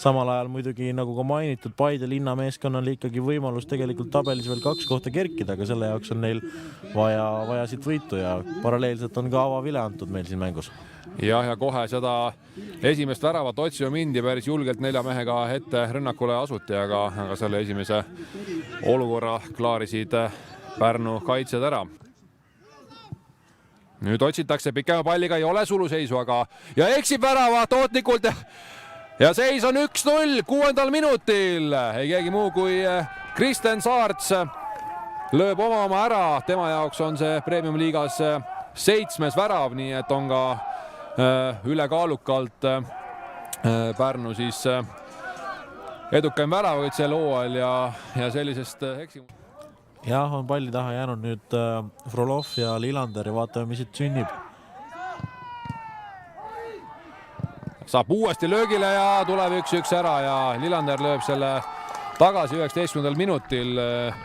samal ajal muidugi, nagu ka mainitud, Paide linnameeskonnal ikkagi võimalus tegelikult tabelis veel 2 kohta kerkida, aga selle jaoks on neil vaja siit võitu ja paralleelselt on ka avavile antud meil siin mängus. Ja kohe seda esimest väravat otsima mindi päris julgelt 4 mehega ette rünnakule asuti, aga selle esimese olukorra klaarisid Pärnu kaitsjad ära. Nüüd otsitakse pikema palliga, ei ole suluseisu, aga ja eksib värava tootlikult ja seis on 1-0 6. minutil. Ei keegi muu kui Kristen Saarts lööb oma ära. Tema jaoks on see Premium liigas 7. värav, nii et on ka ülekaalukalt Pärnu siis edukaim väravavõit sel hooajal ja sellisest eksimust. Jah, on palli taha jäänud nüüd Frolov ja Lillander ja vaatame, mis siit sünnib. Saab uuesti löögile ja tuleb 1-1 ära ja Lillander lööb selle tagasi 19. minutil.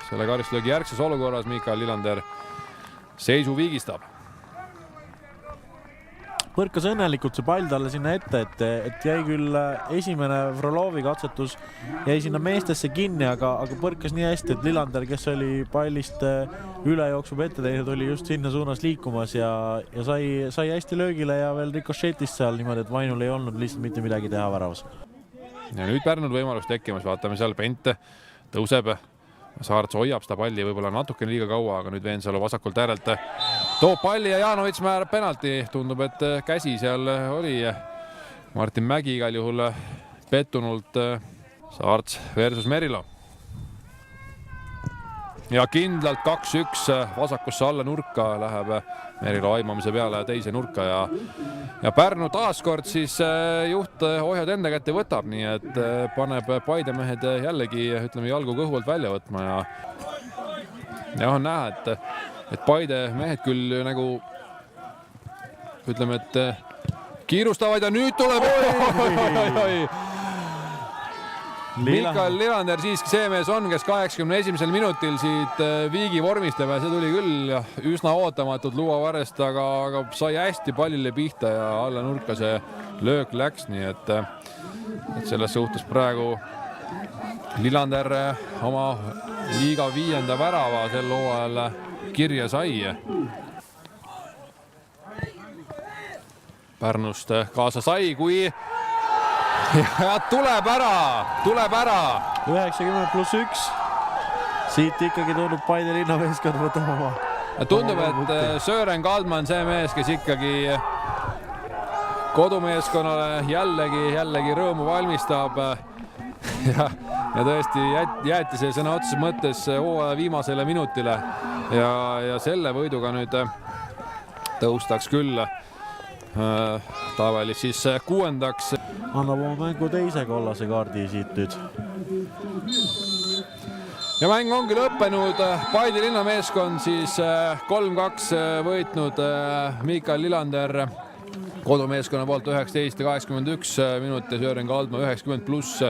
Selle karistlöögi järgses olukorras Mikael Lillander seisu viigistab. Põrkas õnnelikult see pall talle sinna ette, et jäi küll esimene Frolovi katsetus jäi sinna meestesse kinni, aga põrkas nii hästi, et Lillander, kes oli pallist üle jooksub ette teinud, oli just sinna suunas liikumas ja sai hästi löögile ja veel rikošetist seal niimoodi, et Vainul ei olnud lihtsalt mitte midagi teha väravas. Ja nüüd Pärnul võimalus tekkimas, vaatame seal Pent tõuseb. Saarts hoiab seda palli võib-olla natukene liiga kaua, aga nüüd Veensalu vasakult äärelt toob palli ja Jaanovits määrab penalti. Tundub, et käsi seal oli. Martin Mägi igal juhul pettunult. Saarts versus Merilo. Ja kindlalt 2-1 vasakusse alla nurka läheb Merilo aimamise peale teise nurka ja Pärnu taaskord siis juht ohjad enda kätte võtab, nii et paneb Paide mehed jällegi jalgu kõhu alt välja võtma ja on näha, et Paide mehed küll nagu ütleme, et kiirustavad ja nüüd tuleb Mikael Lillander siiski see mees on, kes 81. minutil siit viigi vormistab ja see tuli küll üsna ootamatult luua varest, aga sai hästi pallile pihta ja alla nurka see löök läks, nii et selles suhtes praegu Lillander oma liiga 5. värava sel hooajal kirja sai. Pärnust kaasa sai, kui ja tuleb ära. 90+1. Siit ikkagi tundub Paide linnameeskond võtab oma. Tundub, et Sören Kaldman see mees, kes ikkagi kodumeeskonnale jällegi rõõmu valmistab ja tõesti jäeti see sõna otseses mõttes hooaja viimasele minutile ja selle võiduga nüüd tõustaks küll tabelis siis 6. Annab oma mängu teise kollase kaardi siit nüüd. Ja mäng ongi lõppenud. Paide linnameeskond siis 3-2 võitnud Mikael Lillander kodumeeskonna poolt 19 ja 81 minut ja Sören Kaldma 90+1